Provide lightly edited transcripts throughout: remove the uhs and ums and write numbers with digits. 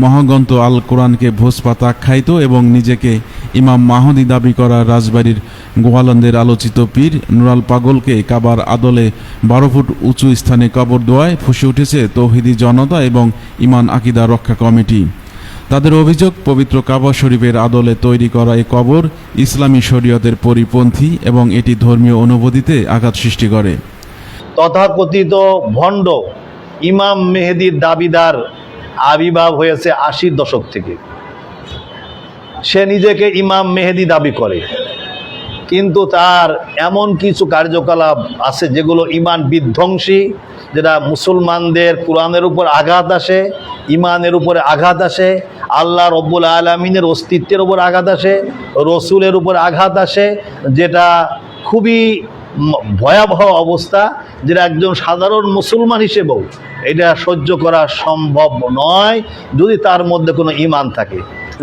মহাগ্রন্থ আল কোরআনকে ভোজপাতা আখ্যায়িত এবং নিজেকে ইমাম মাহদী দাবি করা রাজবাড়ির গোয়ালন্দের আলোচিত পীর নুরাল পাগলকে কাবার আদলে 12 ফুট উঁচু স্থানে কবর দেওয়ায় ফুঁসে উঠেছে তৌহিদি জনতা এবং ঈমান আকিদা রক্ষা কমিটি। তাদের অভিযোগ, পবিত্র কাবা শরীফের আদলে তৈরি করা এই কবর ইসলামী শরীয়তের পরিপন্থী এবং এটি ধর্মীয় অনুভূতিতে আঘাত সৃষ্টি করে। তথাকথিত ভণ্ড ইমাম মেহেদীর দাবিদার আবির্ভাব হয়েছে 80-র দশক থেকে। সে নিজেকে ইমাম মেহেদী দাবি করে, কিন্তু তার এমন কিছু কার্যকলাপ আছে যেগুলো ঈমান বিধ্বংসী, যেটা মুসলমানদের কোরআনের উপর আঘাত আসে, ঈমানের উপরে আঘাত আসে, আল্লাহ রব্বুল আলামিনের অস্তিত্বের উপর আঘাত আসে, রসুলের উপর আঘাত আসে, যেটা খুবই ভয়াবহ অবস্থা, যেটা একজন সাধারণ মুসলমান হিসেবেও এটা সহ্য করা সম্ভব নয় যদি তার মধ্যে কোনো ঈমান থাকে।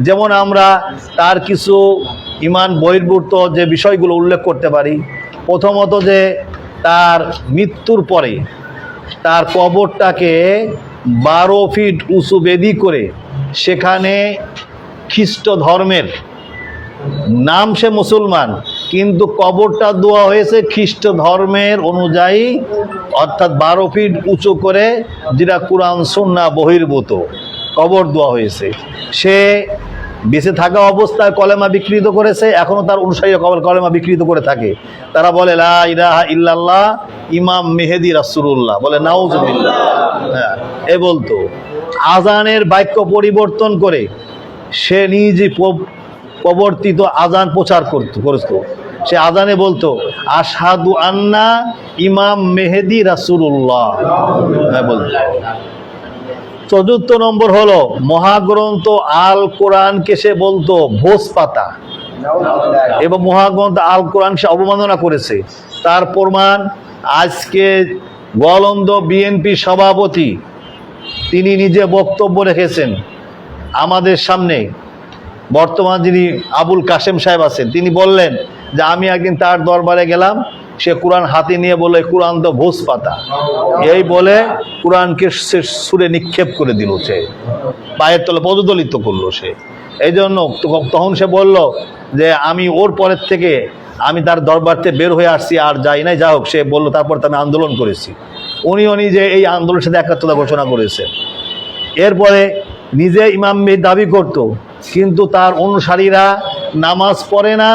যেমন আমরা তার কিছু ঈমান বহির্ভূত যে বিষয়গুলো উল্লেখ করতে পারি। প্রথমত, যে তার মৃত্যুর পরে তার কবরটাকে 12 ফিট উঁচু বেদি করে সেখানে খ্রিস্ট ধর্মের নাম, সে মুসলমান কিন্তু কবরটা দেওয়া হয়েছে খ্রিস্ট ধর্মের অনুযায়ী, অর্থাৎ 12 ফিট উঁচু করে, যেটা কোরআন সুন্নাহ বহির্ভূত কবর দেওয়া হয়েছে। সে বেঁচে থাকা অবস্থায় কলেমা বিকৃত করেছে, এখনও তার অনুসারীরা কলেমা বিকৃত করে থাকে। তারা বলে লা ইলাহা ইল্লাল্লাহ ইমাম মেহেদী রাসূলুল্লাহ, বলে নাউজুবিল্লাহ। হ্যাঁ, এ বলতো। আজানের বাক্য পরিবর্তন করে সে নিজে প্রবর্তিত আজান প্রচার করত। সে আজানে বলতো আশহাদু আন্না ইমাম মেহেদী রাসূলুল্লাহ, বলতো। 4 নম্বর হলো মহাগ্রন্থ আল কোরআনকে সে বলতো ভোজপাতা, এবং মহাগ্রন্থ আল কোরআন সে অবমাননা করেছে। তার প্রমাণ আজকে গোয়ালন্দ বিএনপি সভাপতি তিনি নিজে বক্তব্য রেখেছেন আমাদের সামনে। বর্তমান যিনি আবুল কাশেম সাহেব আছেন, তিনি বললেন যে আমি একদিন তার দরবারে গেলাম, সে কোরআন হাতে নিয়ে বলে কোরআন তো ভোজপাতা, এই বলে কোরআনকে সে সুরে নিক্ষেপ করে দিল, সে পায়ের তলে পদদলিত করলো সে। এই জন্য তখন সে বলল যে আমি ওর পরের থেকে আমি তার দরবার থেকে বের হয়ে আসছি, আর যাই নাই। যা হোক, সে বললো তারপর তো আমি আন্দোলন করেছি। উনিও নিজে এই আন্দোলনের সাথে একাত্মতা ঘোষণা করেছে। এরপরে নিজে ইমাম মেহেদী দাবি করত, কিন্তু তার অনুসারীরা নামাজ পড়ে না,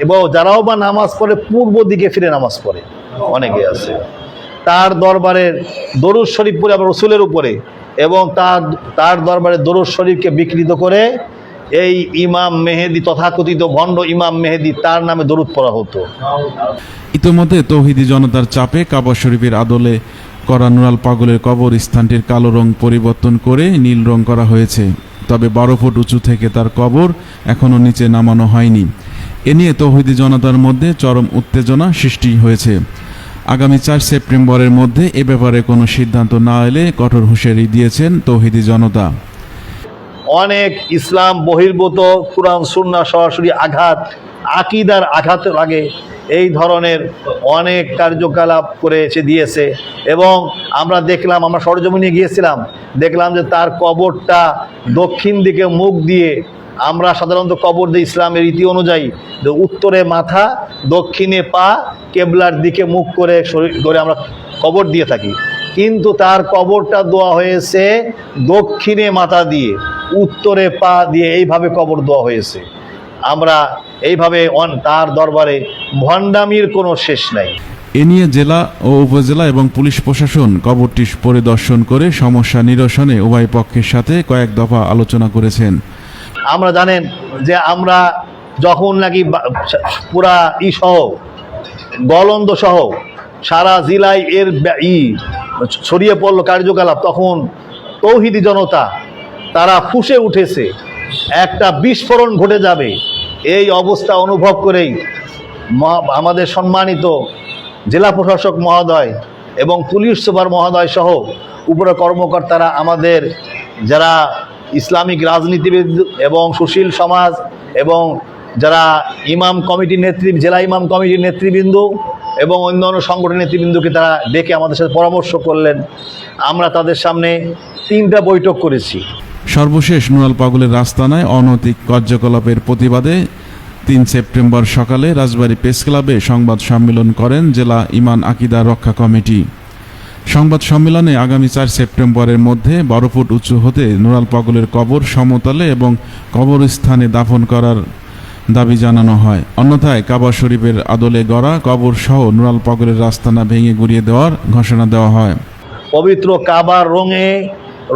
এবং যারাও বা নামাজ পড়ে পূর্ব দিকে ফিরে নামাজ পড়ে, অনেকে আছে। তার দরবারের দরুদ শরীফ পড়ে আবার রসুলের উপরে, এবং তার দরবারে দরুদ শরীফকে বিকৃত করে এই ইমাম মেহেদী, তথাকথিত ভণ্ড ইমাম মেহেদী, তার নামে দরুদ পড়া হতো। ইতোমধ্যে তৌহিদি জনতার চাপে কাবা শরীফের আদলে করা নুরাল পাগলের কবর স্থানটির কালো রং পরিবর্তন করে নীল রং করা হয়েছে। তবে 12 ফুট উঁচু থেকে তার কবর এখনও নিচে নামানো হয়নি। এ নিয়ে তৌহিদি জনতার মধ্যে চরম উত্তেজনা সৃষ্টি হয়েছে। আগামী 4 সেপ্টেম্বরের মধ্যে এ ব্যাপারে কোনো সিদ্ধান্ত না এলে কঠোর হুঁশিয়ারি দিয়েছেন তৌহিদি জনতা। অনেক ইসলাম বহির্ভূত কোরআন সুন্নাহ সরাসরি আঘাত, আকিদার আঘাতের আগে এই ধরনের অনেক কার্যকলাপ করে সে দিয়েছে। এবং আমরা দেখলাম, আমরা সরজমিনে গিয়েছিলাম, দেখলাম যে তার কবরটা দক্ষিণ দিকে মুখ দিয়ে, আমরা সাধারণত কবর দিই ইসলামের রীতি অনুযায়ী যে উত্তরে মাথা, দক্ষিণে পা, কেবলার দিকে মুখ করে আমরা কবর দিয়ে থাকি। কিন্তু তার কবরটা দেওয়া হয়েছে দক্ষিণে মাথা দিয়ে, উত্তরে পা দিয়ে, এইভাবে কবর দেওয়া হয়েছে। আমরা এইভাবে তার দরবারে ভণ্ডামির কোনো শেষ নাই। এ নিয়ে জেলা ও উপজেলা এবং পুলিশ প্রশাসন কবরটি পরিদর্শন করে সমস্যা নিরসনে উভয় পক্ষের সাথে কয়েক দফা আলোচনা করেছেন। আমরা জানেন যে আমরা যখন নাকি পুরা সহ গোয়ালন্দ সহ সারা জেলায় এর ছড়িয়ে পড়ল কার্যকলাপ, তখন তৌহিদি জনতা তারা ফুঁসে উঠেছে, একটা বিস্ফোরণ ঘটে যাবে এই অবস্থা অনুভব করেই আমাদের সম্মানিত জেলা প্রশাসক মহোদয় এবং পুলিশ সুপার মহোদয় সহ উপরে কর্মকর্তারা, আমাদের যারা ইসলামিক রাজনীতিবিদ এবং সুশীল সমাজ এবং যারা ইমাম কমিটির জেলা ইমাম কমিটির নেতৃবৃন্দ এবং অন্যান্য সংগঠনের নেতৃবৃন্দকে তারা ডেকে আমাদের সাথে পরামর্শ করলেন। আমরা তাদের সামনে 3টা বৈঠক করেছি। সর্বশেষ নুরাল পাগলের রাস্তানায় অনৈতিক কার্যকলাপের প্রতিবাদে ৩ সেপ্টেম্বর সকালে রাজবাড়ী প্রেস ক্লাবে সংবাদ সম্মেলন করেন জেলা ঈমান আকিদা রক্ষা কমিটি। সংবাদ সম্মেলনে আগামী ৪ সেপ্টেম্বরের মধ্যে ১২ ফুট উঁচু হতে নুরাল পাগলের কবর সমতলে এবং কবরস্থানে দাফন করার দাবি জানানো হয়। অন্যথায় কাবা শরীফের আদলে গড়া কবর সহ নুরাল পাগলের রাস্তানা ভেঙে গুড়িয়ে দেওয়ার ঘোষণা দেওয়া হয়। পবিত্র কাবার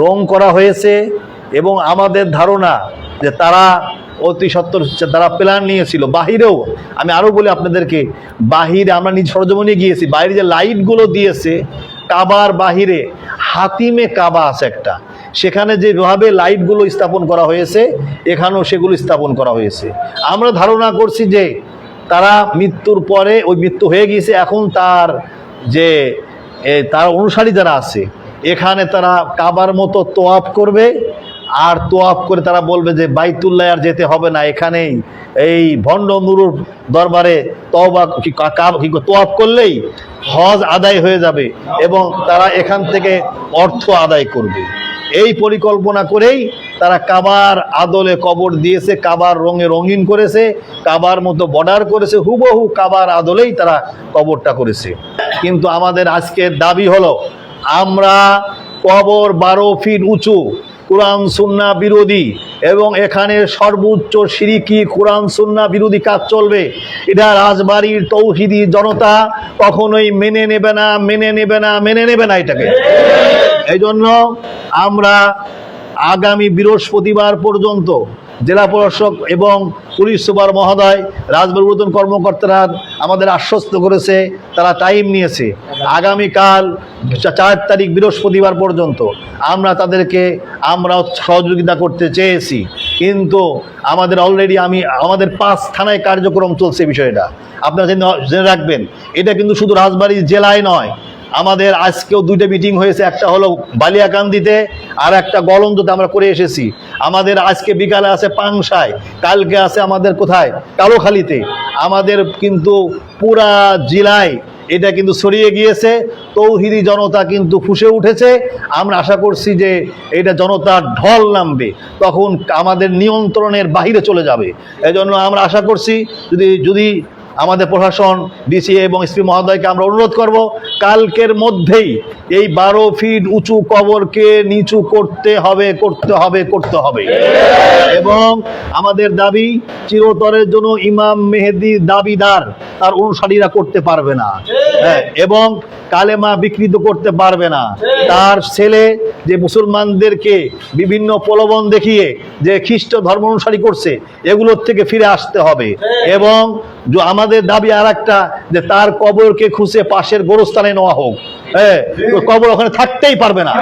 রং করা হয়েছে এবং আমাদের ধারণা যে তারা অতি সত্বর তারা প্ল্যান নিয়েছিল। বাহিরেও আমি আরও বলি আপনাদেরকে, বাহিরে আমরা নিজ সরজমিনে গিয়েছি, বাইরে যে লাইটগুলো দিয়েছে কাবার বাহিরে হাতিমে কাবা আছে একটা, সেখানে যেভাবে লাইটগুলো স্থাপন করা হয়েছে এখানেও সেগুলো স্থাপন করা হয়েছে। আমরা ধারণা করছি যে তারা মৃত্যুর পরে, ওই মৃত্যু হয়ে গিয়েছে, এখন তার অনুসারী যারা আছে এখানে তারা কাবার মতো তোয়াফ করবে, আর তোয়াফ করে তারা বলবে যে বাইতুল্লাহ আর যেতে হবে না, এখানেই এই ভণ্ড নুরুর দরবারে তোয়াফ করলেই হজ আদায় হয়ে যাবে এবং তারা এখান থেকে অর্থ আদায় করবে। এই পরিকল্পনা করেই তারা কাবার আদলে কবর দিয়েছে, কাবার রঙে রঙিন করেছে, কাবার মতো বর্ডার করেছে, হুবহু কাবার আদলেই তারা কবরটা করেছে। কিন্তু আমাদের আজকের দাবি হলো আমরা কবর ১২ ফিট উঁচু, কোরআন সুন্নাহ বিরোধী এবং এখানে সর্বোচ্চ শিরকি কোরআন সুন্নাহ বিরোধী কাজ চলবে। এটা রাজবাড়ির তৌহিদি জনতা কখনোই মেনে নেবে না এটাকে। এই জন্য আমরা আগামী বৃহস্পতিবার পর্যন্ত জেলা প্রশাসক এবং পুলিশ সুপার মহোদয়, রাজবাড়ির ঊর্ধ্বতন কর্মকর্তারা আমাদের আশ্বস্ত করেছে, তারা টাইম নিয়েছে আগামীকাল ৪ তারিখ বৃহস্পতিবার পর্যন্ত আমরা সহযোগিতা করতে চেয়েছি। কিন্তু আমাদের অলরেডি আমাদের ৫ থানায় কার্যক্রম চলছে। বিষয়টা আপনারা জেনে রাখবেন, এটা কিন্তু শুধু রাজবাড়ী জেলায় নয়, আমাদের আজকেও 2টা মিটিং হয়েছে, একটা হলো বালিয়াকান্দিতে আর একটা গলন্দতে আমরা করে এসেছি। আমাদের আজকে বিকালে আছে পাংশায়, কালকে আছে আমাদের কোথায়, কালোখালীতে। আমাদের কিন্তু পুরা জেলায় এটা কিন্তু ছড়িয়ে গিয়েছে, তৌহিদি জনতা কিন্তু ফুঁসে উঠেছে। আমরা আশা করছি যে এটা জনতার ঢল নামবে, তখন আমাদের নিয়ন্ত্রণের বাহিরে চলে যাবে। এজন্য আমরা আশা করছি যদি আমাদের প্রশাসন, ডিসি এবং এসপি মহোদয়কে আমরা অনুরোধ করব, কালকের মধ্যেই এই ১২ ফিট উঁচু কবরকে নিচু করতে হবে। এবং আমাদের দাবি, চিরতরের জন্য ইমাম মেহেদী দাবিদার তার অনুসারীরা করতে পারবে না, এবং কালেমা বিকৃত করতে পারবে না। তার ছেলে যে মুসলমানদেরকে বিভিন্ন প্রলোভন দেখিয়ে যে খ্রিস্ট ধর্ম অনুসারী করছে, এগুলোর থেকে ফিরে আসতে হবে। এবং আমাদের দাবি আর একটা, যে তার কবরকে খুঁজে পাশের গোরস্থানে নেওয়া হোক। কবর ওখানে থাকতেই পারবে না,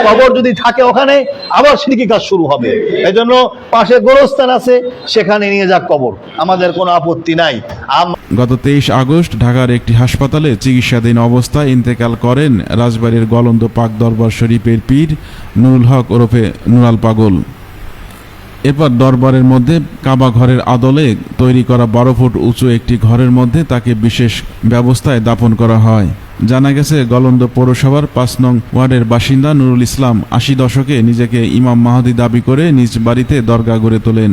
কবর যদি থাকে ওখানে আবার শিরকি কাজ শুরু হবে। এই জন্য পাশে গোরস্থান আছে, সেখানে নিয়ে যাক কবর, আমাদের কোনো আপত্তি নাই। গত ২৩ আগস্ট ঢাকার একটি হাসপাতালে চিকিৎসাধীন অবস্থায় ইন্তেকাল করেন রাজবাড়ীর গলন্দ পাক দরবার শরীফের পীর নুরুল হক ওরফে নুরাল পাগল। এরপর দরবারের মধ্যে কাবা ঘরের আদলে তৈরি করা ১২ ফুট উঁচু একটি ঘরের মধ্যে তাকে বিশেষ ব্যবস্থায় দাফন করা হয়। জানা গেছে, গলন্দ পৌরসভার ৫ নং ওয়ার্ডের বাসিন্দা নুরুল ইসলাম ৮০ দশকে নিজেকে ইমাম মাহদী দাবি করে নিজ বাড়িতে দরগা গড়ে তোলেন,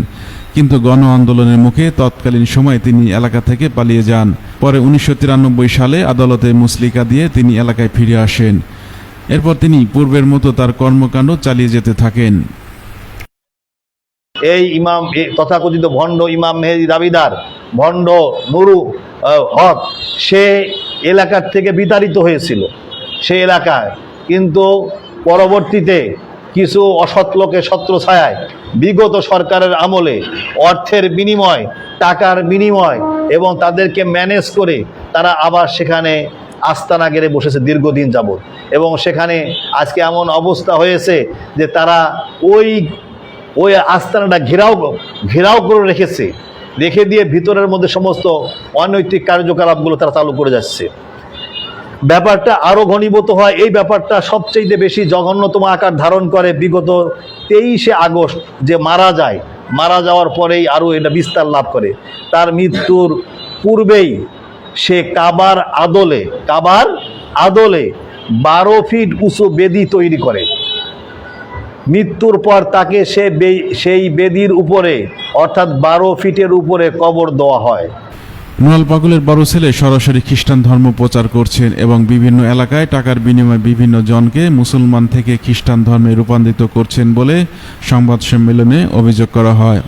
কিন্তু গণ আন্দোলনের মুখে তৎকালীন সময়ে তিনি এলাকা থেকে পালিয়ে যান। পরে ১৯৯৩ সালে আদালতে মুসলিকা দিয়ে তিনি এলাকায় ফিরে আসেন। এরপর তিনি পূর্বের মতো তার কর্মকাণ্ড চালিয়ে যেতে থাকেন। এই তথাকথিত ভণ্ড ইমাম মেহেদী দাবিদার ভণ্ড নুরুল হক, সে এলাকার থেকে বিতাড়িত হয়েছিল সে এলাকায়, কিন্তু পরবর্তীতে কিছু অসৎ লোকের ছত্রছায়ায় বিগত সরকারের আমলে অর্থের বিনিময়, টাকার বিনিময় এবং তাদেরকে ম্যানেজ করে তারা আবার সেখানে আস্তানা গেড়ে বসেছে দীর্ঘদিন যাবৎ। এবং সেখানে আজকে এমন অবস্থা হয়েছে যে তারা ওই আস্তানাটা ঘেরাও করে রেখে দিয়ে ভিতরের মধ্যে সমস্ত অনৈতিক কার্যকলাপগুলো তারা চালু করে যাচ্ছে। ব্যাপারটা আরও ঘনীভূত হয়। এই ব্যাপারটা সবচেয়ে বেশি জঘন্যতম আকার ধারণ করে বিগত 23শে আগস্ট যে মারা যাওয়ার পরেই আরও এটা বিস্তার লাভ করে। তার মৃত্যুর পূর্বেই সে কাবার আদলে 12 ফিট উঁচু বেদি তৈরি করে মৃত্যুর পর তাকে সেই বেদির উপরে অর্থাৎ 12 ফিটের উপরে কবর দেওয়া হয়। নুরাল পাগলের বড় ছেলে সরাসরি খ্রিস্টান ধর্ম প্রচার করছেন এবং বিভিন্ন এলাকায় টাকার বিনিময়ে বিভিন্ন জনকে মুসলমান থেকে খ্রিস্টান ধর্মে রূপান্তরিত করছেন বলে সংবাদ সম্মেলনে অভিযোগ করা হয়।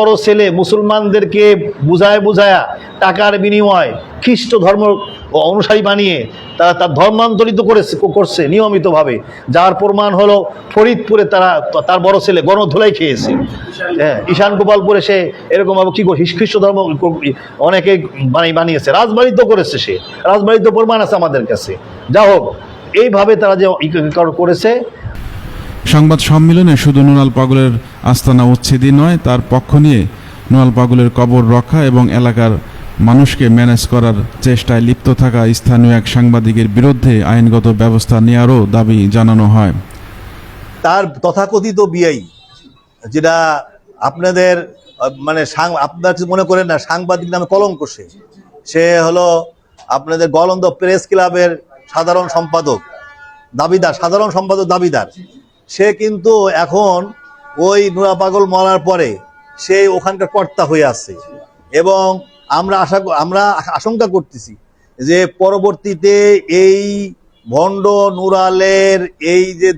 বড় ছেলে মুসলমানদেরকে বুঝায়া টাকার বিনিময় খ্রিস্ট ধর্ম অনুসারী বানিয়ে তার ধর্মান্তরিত করছে নিয়মিতভাবে, যার প্রমাণ হলো ফরিদপুরে তার বড় ছেলে গণধোলাই খেয়েছে। হ্যাঁ, ঈশান গোপালপুরে সে এরকমভাবে কি খ্রিস্ট ধর্ম অনেকে বানিয়েছে, রাজবাড়িতেও করেছে, সে রাজবাড়িতে প্রমাণ আছে আমাদের কাছে। যা হোক, এইভাবে তারা যে করেছে। সংবাদ সম্মেলনে শুধু নুরাল পাগলের আস্তানা উচ্ছেদই নয়, তার পক্ষ নিয়ে নুরাল পাগলের কবর রক্ষা এবং এলাকার মানুষকে ম্যানেজ করার চেষ্টায় লিপ্ত থাকা স্থানীয় এক সাংবাদিকের বিরুদ্ধে আইনগত ব্যবস্থা নেওয়ারও দাবি জানানো হয়। তার তথাকথিত বিআই, যেটা আপনাদের মানে আপনারা মনে করেন না সাংবাদিক নামে কলঙ্ক, সে হলো আপনাদের গোয়ালন্দ প্রেস ক্লাবের সাধারণ সম্পাদক দাবিদার। সে কিন্তু এখন ওই নুরা পাগল মরার পরে সে ওখানকার কর্তা হয়ে আছে এবং আমরা আশঙ্কা করতেছি যে পরবর্তীতে এই ভণ্ড নুরালের এই যে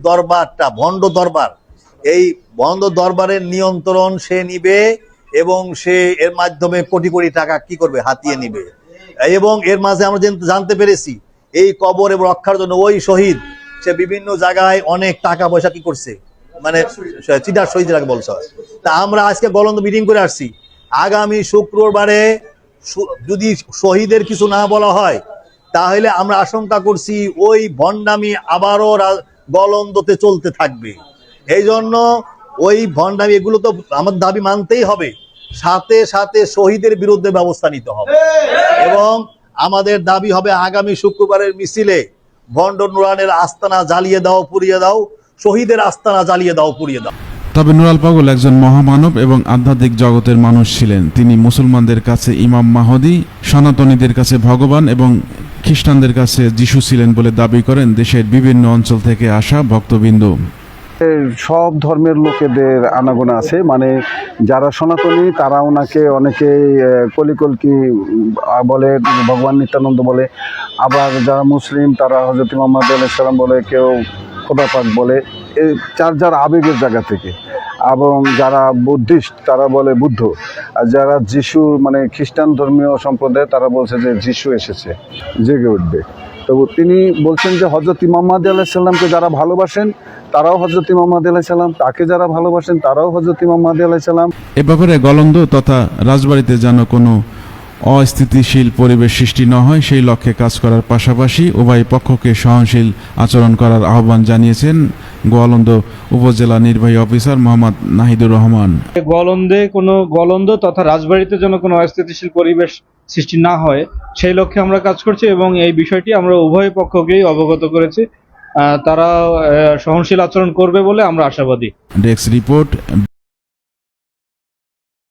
এই ভণ্ড দরবারের নিয়ন্ত্রণ সে নিবে এবং সে এর মাধ্যমে কোটি কোটি টাকা কি করবে, হাতিয়ে নিবে। এবং এর মাঝে আমরা জানতে পেরেছি এই কবর এবং রক্ষার জন্য ওই শহীদ সে বিভিন্ন জায়গায় অনেক টাকা পয়সা কি করছে, মানে চিটার শহীদ বলছে। তা আমরা আজকে গলন্দ মিটিং করে আসছি, আগামী শুক্রবারে যদি শহীদের কিছু না বলা হয় তাহলে আমরা আশঙ্কা করছি ওই ভণ্ডামি আবারও গলন্দতে চলতে থাকবে। এই জন্য ওই ভণ্ডামি এগুলো তো আমাদের দাবি মানতেই হবে, সাথে সাথে শহীদের বিরুদ্ধে ব্যবস্থা নিতে হবে এবং আমাদের দাবি হবে আগামী শুক্রবারের মিছিলে ভণ্ড নুরালের আস্তানা জ্বালিয়ে দাও, পুড়িয়ে দাও, শহীদের আস্তানা জ্বালিয়ে দাও, পুড়িয়ে দাও। তবে নুরাল পাগল একজন মহামানব এবং আধ্যাত্মিক জগতের মানুষ ছিলেন। তিনি মুসলমানদের কাছে ইমাম মাহদী, সনাতনীদের কাছে ভগবান এবং খ্রিস্টানদের কাছে যিশু ছিলেন বলে দাবি করেন দেশের বিভিন্ন অঞ্চল থেকে আসা ভক্তবৃন্দ। সব ধর্মের লোকেদের আনাগোনা আছে, মানে যারা সনাতনী তারা ওনাকে অনেকেই কলিকলকি বলে, ভগবান নিত্যানন্দ বলে, আবার যারা মুসলিম তারা হযরত মুহাম্মদ আলাইহিস সালাম বলে, কেউ খোদা পাক বলে, এই যার আবেগের জায়গা থেকে। এবং যারা বুদ্ধিস্ট তারা বলে বুদ্ধ, আর যারা যিশু মানে খ্রিস্টান ধর্মীয় সম্প্রদায় তারা বলছে যে যিশু এসেছে, জেগে উঠবে। তো তিনি বলছেন যে হযরত মুহাম্মদ আলাইহিস সালামকে যারা ভালোবাসেন তারাও হযরত মুহাম্মদ আলাইহিস সালাম, তাকে যারা ভালোবাসেন তারাও হযরত মুহাম্মদ আলাইহিস সালাম। এ ব্যাপারে গলন্দ তথা রাজবাড়িতে যেন কোনো অস্থিতিশীল পরিবেশ সৃষ্টি না হয় সেই লক্ষ্যে কাজ করার পাশাপাশি উভয় পক্ষকে সহনশীল আচরণ করার আহ্বান জানিয়েছেন গোয়ালন্দ উপজেলা নির্বাহী অফিসার মোহাম্মদ নাহিদুর রহমান। গলন্দ তথা রাজবাড়িতে যেন কোনো অস্থিতিশীল পরিবেশ সৃষ্টি না হয় সেই লক্ষ্যে আমরা কাজ করছি এবং এই বিষয়টি আমরা উভয় পক্ষকেই অবগত করেছি, তারা সহনশীল আচরণ করবে বলে আমরা আশাবাদী। Desk report.